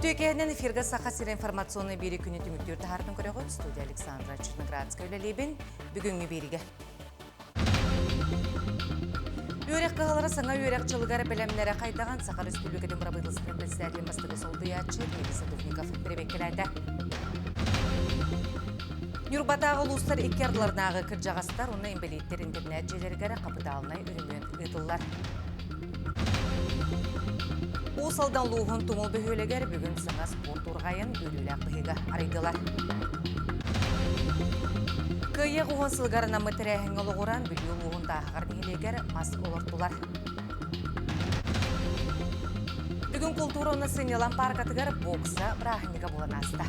Үтөйкәһенен эфирга сақасыр информационный бері күні түміктер тағардың көріғын студия Александра Черноградская өлелейбін бүгінгі беріге. Үйрек қағалары саңа үйрек жылығары білімлері қайдаған Сақар Республикадың Брабыдылсының председателін бастығы Солбиятчы Мирис Садовников біребеккеләді. Юрбатағы ұлыстар иккерділернағы кіржағастар, оны имбелеттер интернет желергері қапыталына үрінен ұйтылар. Осалдан луғын тұмыл бөхөлегер бүгін сыңа спорт ұрғайын өліләк бұхиға арайдылар. Күйе қуғын сылғарына мұтырәйін олығыран бүлі луғын дағығар бігелегер мас олыртылар. Бүгін культура оны сынелан паркатығар бокса бірағынеға болан аста.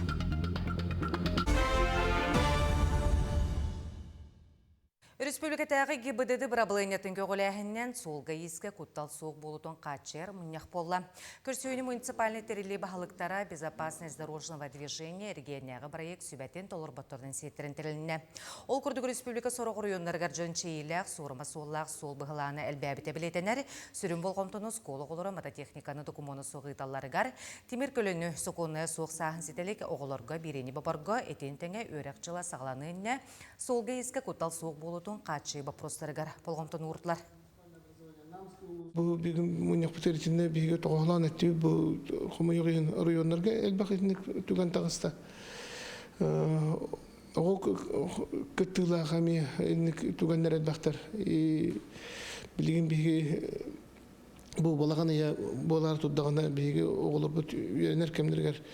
Республикатағы ГИБДД бірабылайнетін көгіләхіннен солға ескі құттал соқ болутын қатшер мұнях болла. Көрсөйіні муниципальный терілі бағалықтара безопасность дорожного движения регионяғы проект сүбәтен толыр баттырдың сеттерін тіріліне. Ол күрдік республика сорғыр үйонларғар жөн чейіләқ, сорыма соллақ, сол бұғыланы әлбәбіте білетенер, сүрін болғымтыны сколы қолыры мототехниканы докумоны соғыталарығар, темір көліні соқуны соқ сағын сетелік оғыларға берені бабарға етен тәңе өрәқчыла сағыланыңне солға ескі құттал соқ болутын қатшы бапростарыгар болғымтын ұртлар. Бұл бігім мұнық бұтырытында бігі тоғылан әтті бұл құмайығын районларға әлбақ етінік түген тағыста. Оғы күттіла қами түгенлер әлбақтар. Білген бігі бұл болағаны болар тұддағына бігі оғылыр бұт үйерінер кәмдергер,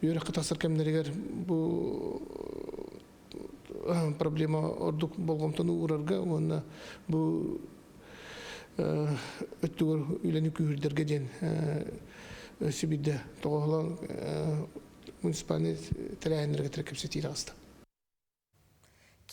үйері қытақсыр кәмдергер бұл проблема ордук болгомтону урарга онна бу өттүгөр үйлөнүк үйүрдөргө ден сибидде тоголон муниципальный телеэнерге трекепсетиyle аста.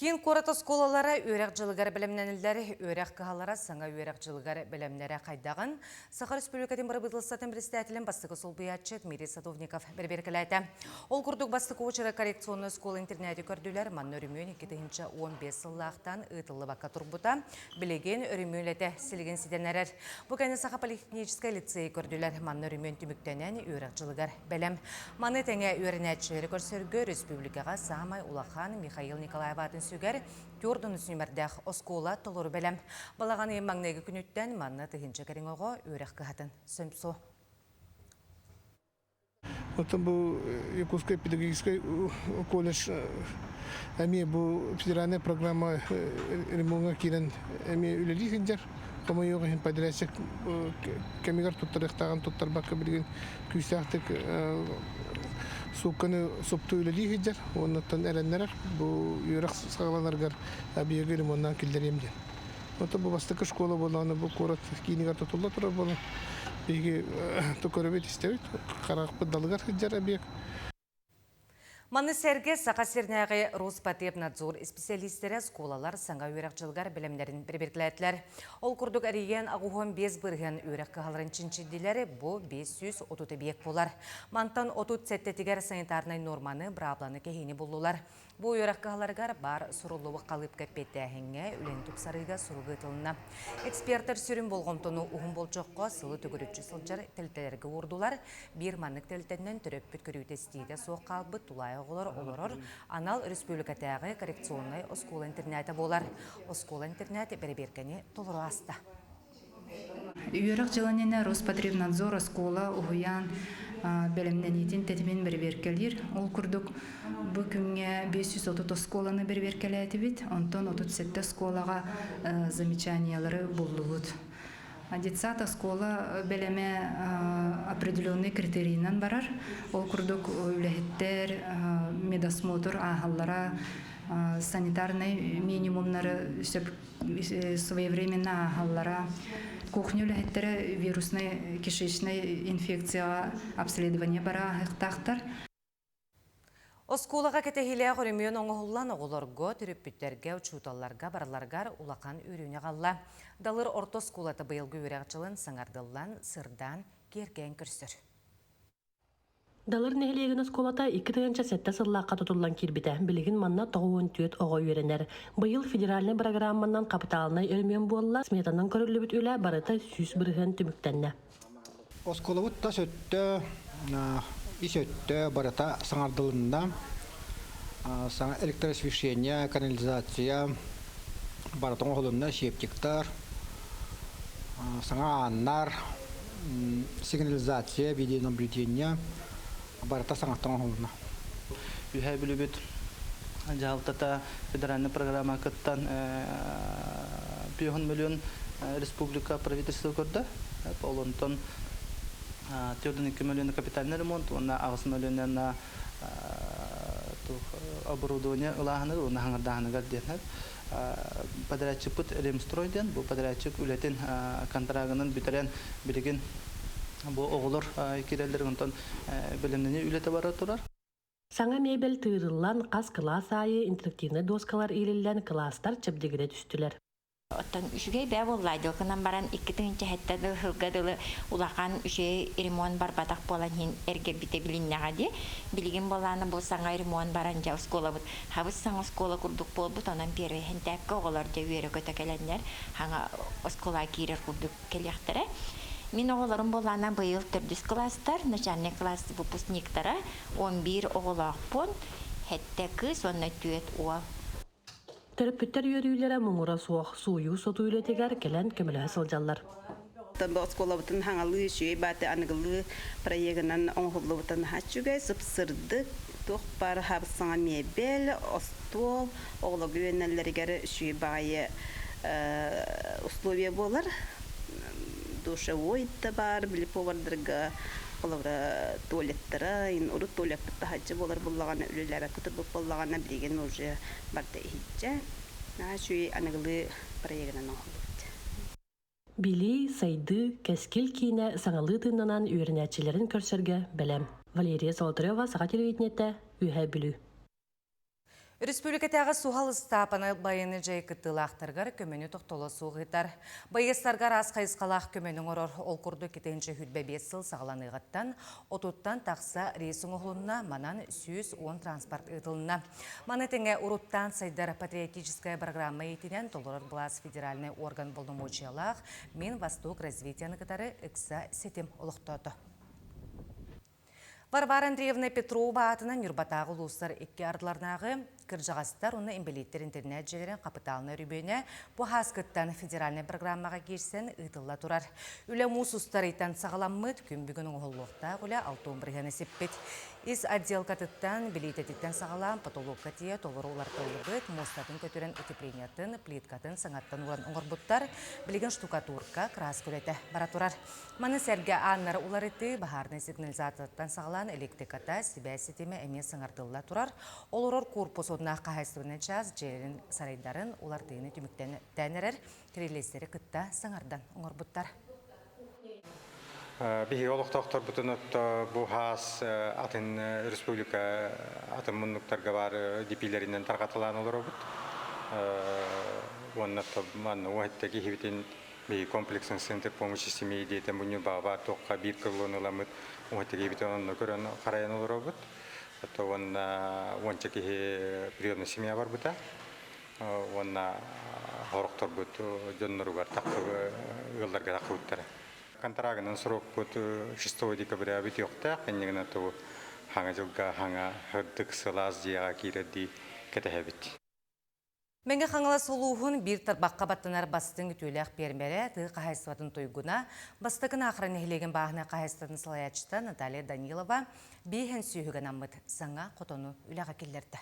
Кейін қораты сколалары өрек жылығар білімненілдері, өрек қағалары саңа өрек жылығар білімнері қайдаған. Сақар Республикадың Брабыдылсатын председателін бастығы Солбиятчы Мирис Садовников бірберкіләді. Ол күрдік бастығы очыры коррекционны скол интернеті көрділер, манны өрімөн 2-15 сыллақтан ұйтылы баққа тұрбыта, білеген өрімөлеті сілген сиденерер. Бұқайны Сақа политехнический лицей көрділер, манны өрімөн түміктенен өрек жылығар білім. Маны тәңе өрінәтшілері көрсөргі республикаға Самай Улахан Михаил Николаеватын сүгер көрдің үсінмердәқ оскола толыр бәлем. Балағаны еммаңнегі күніттен манны тұхыншы кәріңіға өрек қығатын сөмсу. Отын бұл Якутская педагогическая колледж әме бұл федеральная программа ремонға керен әме үлелі хендер. Қомай оғы хен подрядчик кәмегар тұттарықтаған тұттарбаққа білген күйсақтық Сукканы сопту үлелі хеджер, оннаттан әрәннәрәр, бұл үйрақ сағаланарғар әбиеге лимоннан келдеремден. Ота бұл бастықы школа болағаны бұл қорат кейінігар тұтылда тұрар болын. Беге тұкөрөбет істеует, қарақпы далығар хеджер әбиек. Маны сәрге Сақасернәғі Роспотребнадзор специалистері сколалар саңа өрек жылғар білімдерін бірберкіләтілер. Ол күрдік әреген ағуғын 5 бірген өрек қағаларын чинчиділері бұл 530 бек болар. Мантан 30 сәттетігер санитарнай норманы бұрабланы кәхені болулар. Бұл өрек қағаларғар бар сұрылуы қалып кәппеттәхіңе үлен тұпсарыға сұрғы тылына. Экспертер сүрін болғымтыны ұғым болчоққа сылы түгірітші сылжар тәлтелерге ордулар. Bir манық тәлтәннен түріп бүткірі тестейді соқ қалбы тұлай олорор, анал республикатағы коррекционный оскола интернеті болар. Оскола интернеті бәрі-беркені толыру аста. Үйерек жыланена Роспотребнадзор оскола ұғыян бәлімненетін тәтімен бәрі-беркелер. Ол күрдік бүкінге 530 осколаны бәрі-беркелі бит, онтон 37 осколаға замечаниялары болуғыд. Детсата школа белеме определенный критерийнан барар. Ол күрдік үләхеттер, медосмотр, ағаллара, санитарный минимумнары, своевременно ағаллара, кухня үләхеттері, вирусный кишечный инфекция обследование бара ағықтақтар. Осколаға кәтәхилия қөрімген оңғылан оғыларға, түріппіттерге, ұчуталларға, бараларғар улақан үріне қалла. Далыр орто сколаты бұйылғы өрәқчылын саңардылан, сырдан керген көрсір. Далыр нәхілеген осколата 2-тігінші сәтті сыллаққа тұтылан келбіті. Білігін манна тоғуын түйет оғы өренер. Бұйыл федеральный программанан қапиталына өрмен болла, сметанан көрілі бүт өлі барыта сүз бірген түміктенне. Осколавыт та сөтті исөттө барата саңардылында саңа электросвещение, канализация баратың оғылында шептиктар, саңа аннар, сигнализация, видеонаблюдение барата саңаттың оғылында. Үхә бүлүбүт жалтата федеральный программа кыттан 5 миллион республика правительство көрдө. Олонтон 2 миллион капитальный ремонт, онна 6 миллион на оборудование улаханы, онна хаңырдағыныгар денет. Подрядчик пут ремстройден, бу подрядчик үлетин контрагынын битерен билигин бу оғылыр кирелдер онтон билимдени үлете бара турар. Саңа мебель тыырылан қас класс айы интерактивный доскалар илілен класстар чөпдегіре түстілер. Оттан үшігей бәй боллайды. Оқынан баран 2-тіңінші әттеді ғылғадылы улақан үшей ремонт бар батақ болан хин әргер біте біліннеға де. Білген боланы бұл саңа ремонт баран жау скола бұд. Хабыз саңа скола күрдік бол бұд, онан первый хентәккі оғылар жау үйері көті кәләндер. Хаңа скола кейрер күрдік кәлектірі. Мен оғыларым болана бұйыл түрдіс класстар, начальный класс выпускниктара 11 оғылақ пон, хәттәкі сонна түйет оғыл. Терапевттер үйерүйлері мұңыра суақ суyu соту үйлетегер келен көмілі сылжалар. Скола бутын хаңалы шүй баты анығылы проегінен оңғылы бутын хачугай сыпсырды тоқ бар хабысыңа мебел, остол, оғылы гүйенелерігері шүй байы условия болар. Душевой бар, били повардырга, олар туалеттера, ин урут туалетта хачы болар буллаган үлеләбә күтүп буллаган билген уже барда хитчә. Шуй аныгылы проегенен алды. Били, сайды, кәскил киіне саңалы тыннанан үйренәтчілерін көрсерге бәлем. Валерия Золотарева, Саға телевидениетті, үйә білу. Республикатағы суғал стапаны байыны жай кыттылақтырғар көмені тоқтолы суғытар. Байыстарғар аз қайысқалақ көменің орор ол күрді кетенші хүлбе 5 сыл сағаланығыттан, отуттан тақса рейсің оғылына манан 110 транспорт ұтылына. Маны теңе ұруттан сайдар патриотическая программа етінен толырыр бұлас федеральный орган болдымочиялақ мен Восток развитияны кытары үкса сетім ұлықтады. Варвара Андреевна Петрова атынан юрбатағы ұлыстар 2 ардыларнағы кіржағастар оны имбелеттер интернет желерін қапыталына үрібейіне бұ хаскыттан федеральный программаға керсен ұйтылла тұрар. Үлі мұсустар ейтен сағаламмыд күн бүгінің ұғылуқта құлі 6-11 сеппет. Из отделкатыттан билетететтен сағалам патологка тие толыр олар толырғыт, мостатын көтерен утеплениятын, плиткатын саңаттан олан оңырбұттар, білеген штукатурка, крас көлеті бара тұрар. Маны сәрге аннар олар еті бағарны сигнализатыттан сағалан электриката себе сетеме әме сыңардылла тұрар. Олырор корпус одына қағайсырыны час жерін сарайдарын олар дейіні түміктен тәнерер, керелестері күтті сыңардан оңырбұттар. Биһи олохтоохтор бутунут бу хаас атын республика атын муннуктарга бар дипилеринен таркатылан олоробут. Оннатта манна уаттаги хибитин би комплексный центр помощи семье и детям буню баба тоққа бир кыллоныламыт уаттаги хибитин онно көрөн караян олоробут. То онна ончаки приемная семья бар бута. Онна хороктор бут жонноругар такы ылдарга такыттара. Контрагының срок бұд 6 декабря бітіоқта, қанегіна тұғы хаңа жылға хаңа ғырдық сылаз дияға кейреді кәті әбіт. Мәңгі қаңыла солуғын бір тарбаққа баттанар бастың үтіліғ бермері тұғы қағайсыватын тойгуна, бастығын ақырын ехілеген бағына қағайсыватын салаячыта Наталья Данилова бейхен сүйіген аммыд саңа қотону үліға келдерді.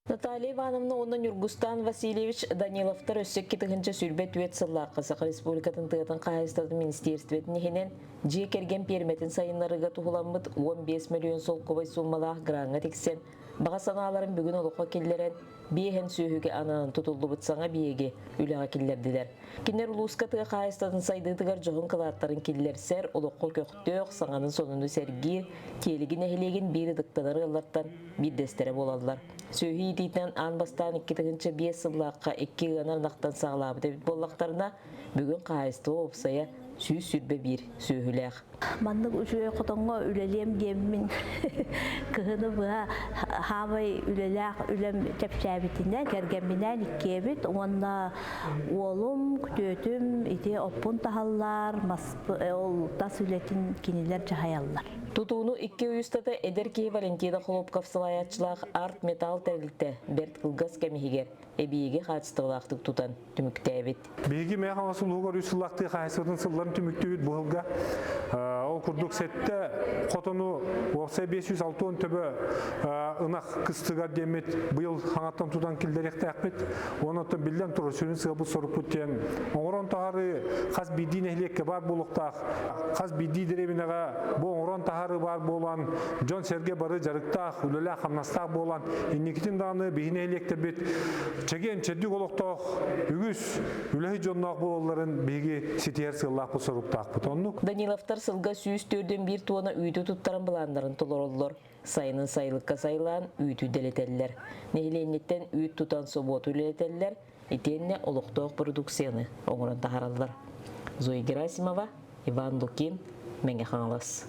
Наталья Ивановна онын Юргустан Васильевич Даниловтар өссек кетігінші сүрбет өт сыллаққа Сақы Республикатын тұғытын қайыстады министерстветін ехенен же керген перметін сайынларыға тұғыламыд 15 миллион сол көбай суммалақ гранға тексен. Баға саналарын бүгін олыққа келдерен бейхен сүйіге ананын тұтылды бұтсаңа бейеге үліға келдерділер. Кенер ұлысқа тұға қайыстадың сайдығығар жоғын қылаттарын келдер сәр олыққа көқтөк саңанын сонуны сәргі келігін әхілеген бері дықтанары ұллаттан биддестері боладылар. Сүйі дейтінен ан бастан 2-5 сыллаққа 2 ғанар нақтан сағылабы дәбіт боллақтарына бүгін қайысты опсая сүйі сүрбе бір сүйіләқ. Мандық үшуе құтынға үлелем демін кығыны бұға хавай үлеләқ үлем чәпчәбітінде кәргенбінен иккебіт. Онда олым, күтетім, ите оппун тахаллар, ол тас үлетін кенелер жағаялар. Тутууну 2 уюстата Эдерки Валентина Хлопков сылаятчылах арт металл тәрлікті Берт Кылгас кәмихигер эбиеге қатыстығылақтық тутан түміктәбет. Беги механ асылугар үсіллақты қайсырдың сылларын түміктәбет бұғылға. Ол күрдік сәтті қотыну 560 төбі ынақ кыстыға демет бұйыл хаңаттан тудан келдеректі әқпет. Оны тұн білден тұры сөнін сығы бұл сұрып көттен. Оңырон тағары қаз бидин әхлекке бар болуқтақ. Қаз биди деревинаға бұл оңырон тағары бар болан. Жон серге бары жарықтақ, үлілі қамнастақ болан. Енекетін дағыны бейін әхлектер бет. Чеген чеддік олықтақ, үгіз үлі жоннақ болаларын бейге сетер сыллақ бұл сұрыптақ бұтонлық. Даниловтар сылға сүйіс төрден бір туана үйті тұттарын бұландарын тұлар олылар. Сайының сайлыққа сайлан үйті делетелілер. Нехиленеттен үйт тұтан соботу үлетелілер. Етенне олықтақ продукцияны оңыран тағаралылар. Зоя Герасимова, Иван Лукин, Мәңе Хаңалас.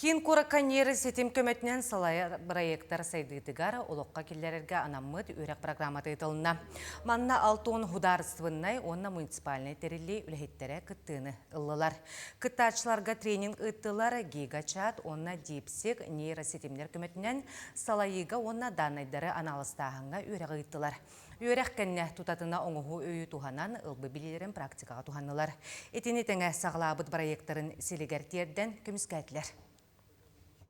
Кин Кураканьері сетим көмөтінен салай проекттар сайдыдыгар олыққа келлерерге анаммыд үрек программаты етіліна. Манна 6 хударствыннай, онна муниципальный терили үлхеттері күттіні ұлылар. Күттачыларға тренинг ұттылар гигачат, онна дипсик нейросетимдер көмөтінен салайыға онна данайдары аналыстағынға үрек ұттылар. Үрек кәнне тұтатына оңығы өйі туғанан ұлбы білерін практикаға туғанылар. Етіне тәңі сағылабыд проекттарын селегертерден көміскәтілер.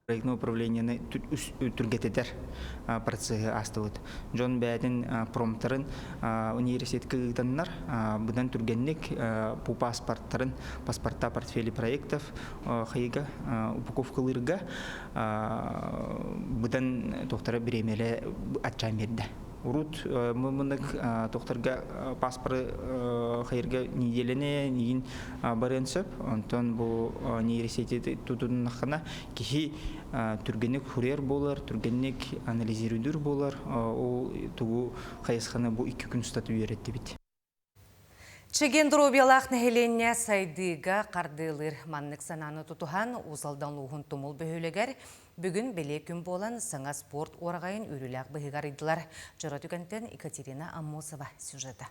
Проектное управление түргетедер процессы астылыд. Жон бәдін промптарын университетке ұйтанлар, бұдан түргенлік по паспорттарын, паспорта портфели проектов, қайыға, упаковкалырға бұдан тоқтары біремелі атчам берді. Урут мымындық тоқтарға паспоры қайырға неделіне неген барынсып, онтан бұл нейросететі тұтудың нақына кехи түргенік хурер болар, түргенік анализирудыр болар, ол тұғу қайысқаны бұл 2 күн ұстату еретті бет. Чеген дробиялақ нәхеленне сайдыға қардылыр маннық сананы тұтуған ұзалдан луғын тұмыл бөхілігер бүгін беле күн болан саңа спорт орағайын үріләқ бұғығар идылар. Жора түгентен Екатерина Аммосова сюжеті.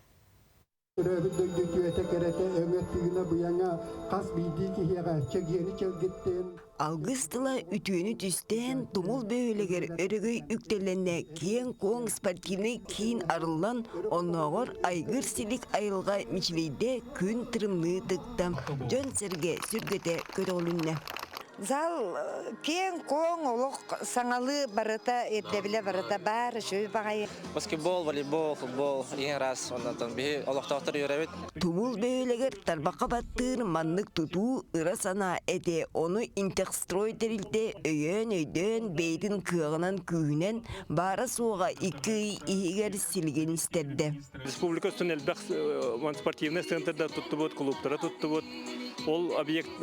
Алгыстыла үтүөнү түстен тумул бөөлегер өрөгөй үктеленне кең коң спортивный кийин арылан онногор айгыр силик айылга мичилейде күн тырымны дыктам жөн серге сүргөтө көрөлүнне. Зал кең коң олық саңалы барыта, ердебіле барыта бар, шөй бағайы. Баскетбол, волейбол, футбол, ең раз, ондан бейі олықтақтыр үйрәбет. Тумул бөйлегер тарбаққа баттыр маннық тұту ыра сана әте оны интекстрой терілде өйден бейдің кығынан күйінен бары суға 2 игер сілген істерді. Республика үстін әлбәқ спортивный центрда тұтты бұд, клубтара тұтты бұд. Ол объект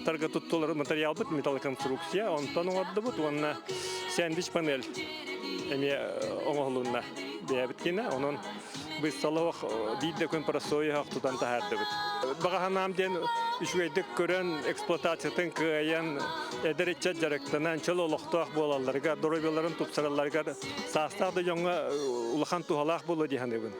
тарга туттулар материал бит металлоконструкция, онтан орды бит, онна сэндвич панель эме оңолунна бебиткене, онон biz salawak dide kun parasoy haqtudan tahaddı bit. Bagaham den üçüydük gören eksploatasyatın kıyan ederetçe jaraktanan çololoqtaq bolallarga, dorobiyaların tupsarallarga sastaqda jonga ulahan tuhalaq bolu dihande bun.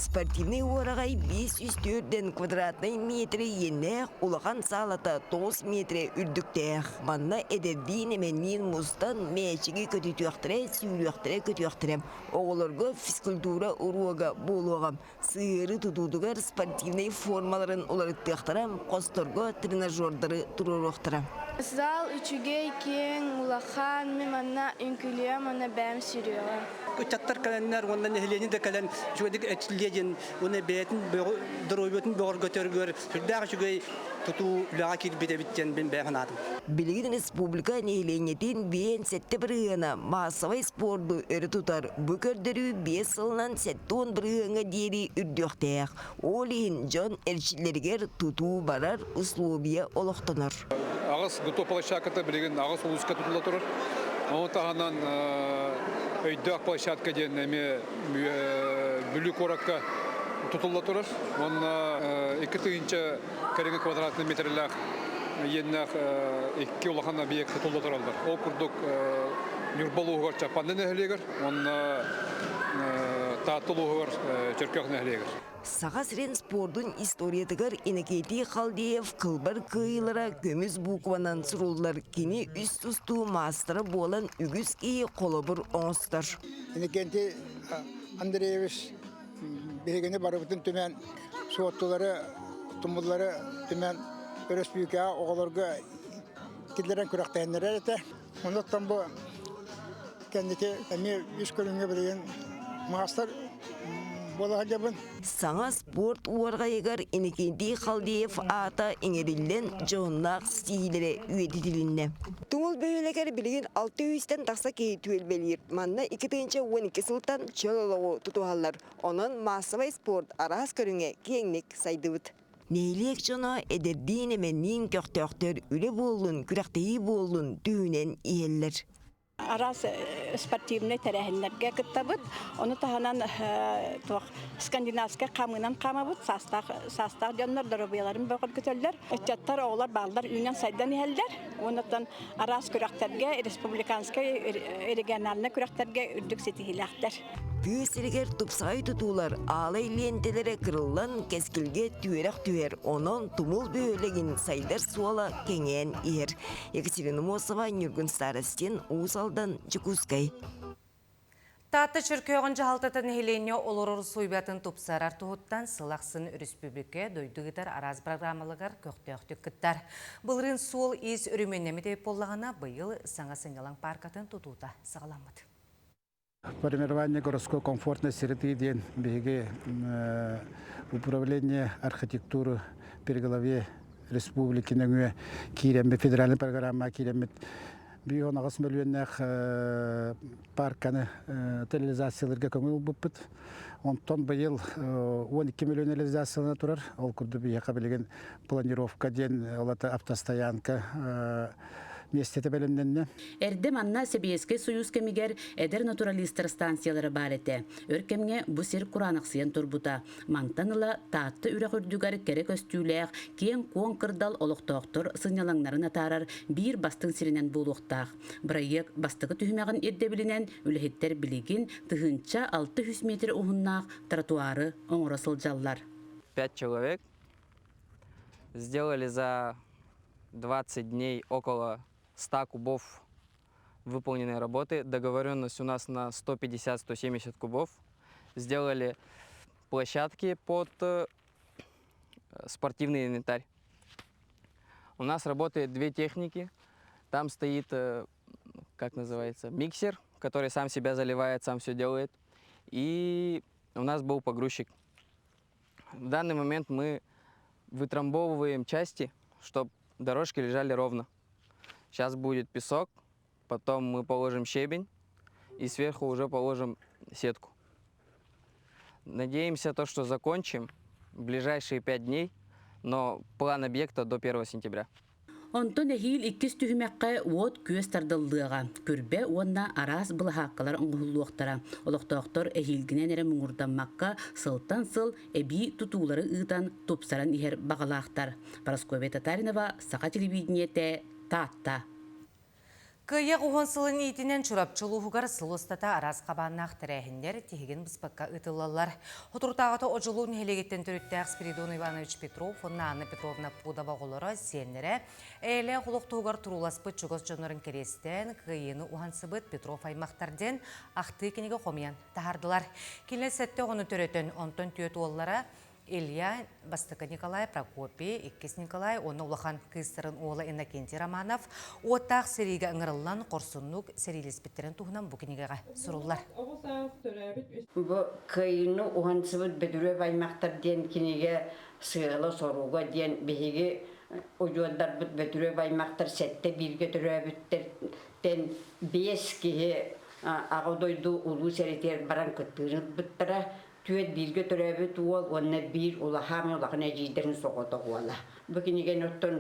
Спортивный орагай 504 квадратный метре енне улахан салата 9 метре үрдүктех. Манна эдердин эменин мустан мечиги көтүтүктүрө, сүйүктүрө көтүтүрөм. Оголорго физкультура уруга болугам. Сыйыры тутудугар спортивный формаларын уларыттыктырам, косторго тренажердары туруруктурам. Зал үчүгей кең улахан меманна үнкүлөм, ана бәм сүрөм. Чаттар календар ондан нехлени де кален жугадык эчлеген уны бетин дөрөбөтүн богор көтөргөр сүрдәг жугай туту лага кирбеде биттен бен бәгнадым. Билигин республика нехленетин бен сетте биргана массовый спорту өрү тутар. Бу көрдөрү 5 жылдан 7 биргана дери үрдөктөк. Олин жон элчилерге туту барар условия олоктонор. Агыс гото площадкада билигин агыс улуска тутула турар. Онтаганан өйдәк площадка денеме бүлүк оракка тутулла турар. Онна 2 квадратный метрлер еннәк 2 улахан объект тутулла туралдар. Ол курдук Нюрбалугар чапанны нәһлегер, онна татылугар чөркәк нәһлегер. Саға сирен спордун историятыгар Инекети Халдеев кылбар кыйлара көміз букванан суруллар кини үст усту мастера болан үгіз кей қолобыр оңыстар. Инекети Андреевич бегені барыбытын түмен суоттулары, тумулары түмен өрес бүйке оғыларға кедерен күрақтайынлар әреті. Ондықтан бұл кәндеке әме үш көрінге білген мастер болған жабын. Саңа спорт уарға егар Инекети Халдеев ата еңерілден жоғынлақ стилері үйедетілінне. Туңыл бөйлегер білген 600-тен тақса кей түел белгер. Манна 2-12 сылтан чөлолығы тұтуғалар. Onun масывай спорт арас көріңе кеңнік сайдыбыт. Нейлек жона әдерден еменнен көқтөқтер үлі болын, күрақтейі болын түйінен иелер. Арас спортивный тәрәһенләргә кыттабыт. Оны таһанан скандинавская камынан камабыт. Састак җаннар дөрбеләрен бакыт көтәләр. Өчәттәр оглар балдар үйнән сайдан иһәлләр. Ондан арас көрәктәргә республиканская региональный көрәктәргә үрдүк сетихиләхтәр. Пүйесерігер тұпсай тұтулар алай ленделері кырылан кескілге түйерек онын тұмыл бөйлеген сайдар суала кеңен ер. Екатерина Мосова, Нюргун Старостин, Усалдан, Чекускай. Татты чүркөғын жағалтатын хелене олорор суйбатын тұпсарар тұғыттан сылақсын республика дойдығытар араз программалығар көқтөқтік кіттар. Бұлырын суол ез үріменнемі деп болағына бұйыл саңа сыңгалан паркатын тұтуыта сағаламыды. Формирование городской комфортной среды день беги управление архитектуры при главе республики нәңе кирембе федеральная программа кирембе бион агыс мөлүннәх парканы реализацияларга көңүл буппут. Онтон быйыл 12 миллион реализацияны турар. Ол күрдү бияка билген планировка ден олата автостоянка местете белемненне. Эрдем анна Себиеске союз кемигер эдер натуралистер станциялары бар эте. Өркемге бу сер кураныксыян турбута. Мантаныла таатты үрек үрдүгар керек өстүүлээх киен куон кырдал олуктоктор сыйналаңнарын атарар бир бастың сиринен булуктаах. Проект бастыгы түһүмөгөн эрдебилинен үлехеттер билигин тыгынча 600 метр уһуннаах тротуары оңоросылжаллар. 5 человек сделали за 20 дней около 100 кубов выполненной работы. Договоренность у нас на 150-170 кубов. Сделали площадки под спортивный инвентарь. У нас работает 2 техники. Там стоит, как называется, миксер, который сам себя заливает, сам все делает. И у нас был погрузчик. В данный момент мы вытрамбовываем части, чтобы дорожки лежали ровно. Сейчас будет песок, потом мы положим щебень и сверху уже положим сетку. Надеемся, что закончим в ближайшие 5 дней, но план объекта до 1 сентября. Онтон эхил иккис түһүмәккә уот күөс тардыллыга. Күрбе уонна арас былахаккалар оңгулуоктара. Олохтоктор эхилгинен эре муңурданмакка сылтан сыл эби тутуулары ыытан тупсаран ихер багалаактар. Парасковия Татаринова, Саха телевидениете, Татта. Кыйық уғын итінен чурапчылуғығар сылыстата араз қабаннақ тірәхіндер тегін бұспаққа ұтылалар. Отыртағыты ожилуын хелегеттен түріттәқ Спиридон Иванович Петров, онна Анна Петровна Пудова ғолары сенлері әлі құлықтуғар тұруласпыт жүгіз жонырын керестен кыйыны уғансыбыт Петров аймақтарден ақты кенеге қомиян тағардылар. Келі сәтті оғыны түретін онтон түйет оллара Илья, Бастыка Николай, Прокопий, Иккес Николай, оны улахан кыстырын оğla Иннокентий Романов, отақ сериге ыңырылан қорсыннук серилес біттерін туғынан бұкенегеға сұрулар. Бұл кайыны оғансыбыт бәдүрі баймақтар ден кенеге сығылы соруға ден бейге ойуандар бұт бәдүрі баймақтар сәтті бірге түрі бүттен 5 кеге ағыдойды ұлу сәретер баран күттірін бұттыра Түйет бірге түрәбі туол, онына бір улахамы улахына жейдерін соғыты қуала. Бүкінеген өттін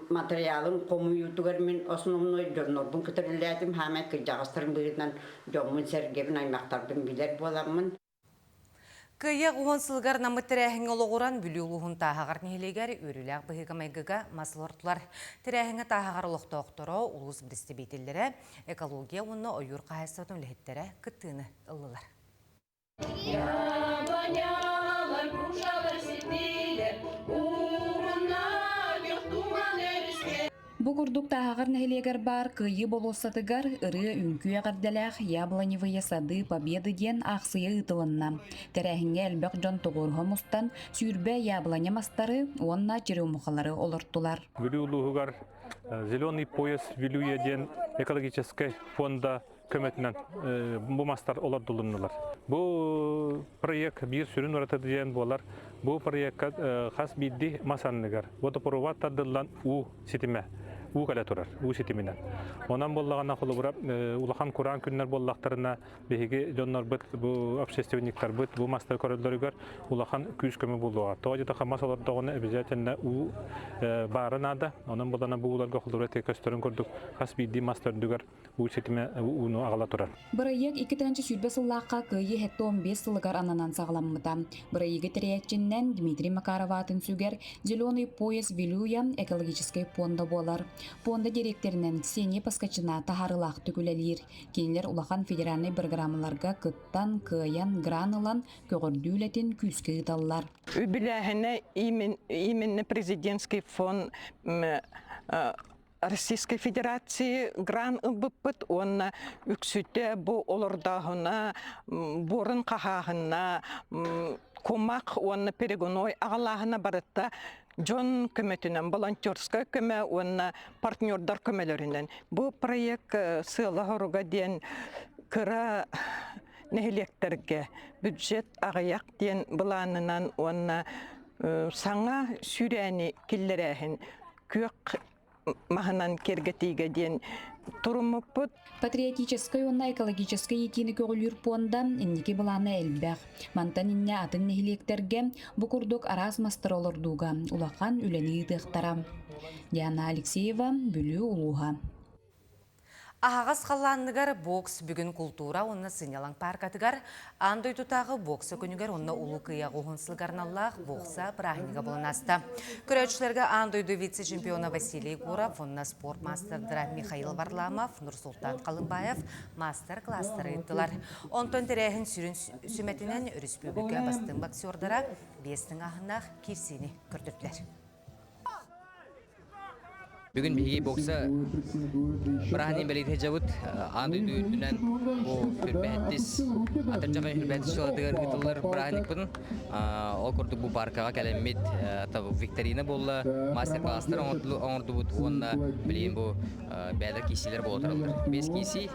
материалын қомы ютуғар мен основной жонорбын күтіріләдім, хамай кіржағыстырын бұғытынан жомын сәргебін аймақтардың білер боламын. Кыйық уғынсылғар намы тірәхіңі олығыран бүлі ұлығын тағағар нелегер өріләқ бұғыға майгыға масылыртылар. Тірәхіңі тағағар ұлықты оқтыры ұлғыз бірісті бейтелері, экология оны ойыр қайыстатын ләхеттері күттіні ұлылар. Яба, яба, Бу курдук тахагар нехилегер бар кыйы болосатыгар ыры үнкү ягардалах яблоневые сады победы ден аксыя ытылынна. Терәһиңе элбек жон тогорхомустан сүйрбе яблоня мастары онна черемухалары олортулар. Вилюлугар зеленый пояс Вилюя ден экологический фонда көмөтүнөн бу мастар олордулуннулар. Бу проект бир сүрүн уратады ден болар. Бу проектка хас бидди масанныгар. Водопровод тадылан у ситиме. У кале турар, у ситиминен. Онан боллагана холобурап улахан Куран күннер боллактарына беге жоннор бит бу общественниктер бит бу мастер коридорыгар улахан күз көмө болуга. Тоожа хамас олордогону обязательно у барынада. Онан болана бу уларга холобурап көстөрүн көрдүк. Хас бидди мастер дүгөр у ситиме уну агала турар. Бырайык 2-нче сүрбе сыллакка кыйы хетте 15 сылыгар ананан сагламмыта. Бырайыгы терәчиннән Дмитрий Макаров атын сүгер зеленый пояс Вилюя экологический фонда болар. Фонда директорынан Ксения Паскачина тахарылах түгүлелир. Кейлер улахан федеральный программаларга кыттан кыян гранылан көгөрдүүлетин күскө ыталлар. Үбиләһенә именно президентский фонд Российской Федерации гран ылбыппыт, онна үксүтте бу олордағына, борын қағағына, комак онна перегоной ағалағына барытта Джон көмөтүнөн, волонтерска көмө, онна партнердар көмөлөрүнөн. Бу проект сыйла хоруга ден кыра нехилектерге бюджет агаяк ден буланынан онна саңа сүрәни киллерәһин көк маханан кергетиге ден турумуппут. Патриотической онна экологической етини көгүлүр понда инники буланы элбэх. Мантан инне атын нехилектерге бу курдук арас мастер олордуга улахан үлени тыктара. Диана Алексеева, Бүлү Улуха. Ағағыз қаланныгар бокс бүгін культура онна сыйнялан паркатыгар андой тутағы боксы күнігер онна улу кыя ғуғынсылгарналлах бокса прахнига боланаста. Көрәтшілерге андойду вице-чемпиона Василий Гуров, онна спорт мастердыра Михаил Варламов, Нурсултан Қалымбаев мастер-класстары ыттылар. Онтон терәхін сүрін сүметінен республика бастың боксердыра бестің ағынақ кирсini көрдірділер. Бүгін беге бокса бірағынен бәлейді жауыт, андойды үнен бұл хүрбәттіс, атыржаған хүрбәттіс жоладығар ғытылар бірағынек бұдын. Ол көрді бұл паркаға кәлеммет викторина болы, мастер-класстар оңырды бұд, онда білейін бұл бәлі кеселер бұл отырылыр. 5 кесе,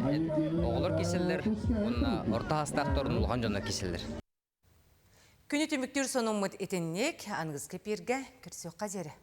оғылар кеселер, орта астақтарын ұлған жондар кеселер. Күні түміктер сонымыд етіннек, аңыз кеперге күрсек қазері.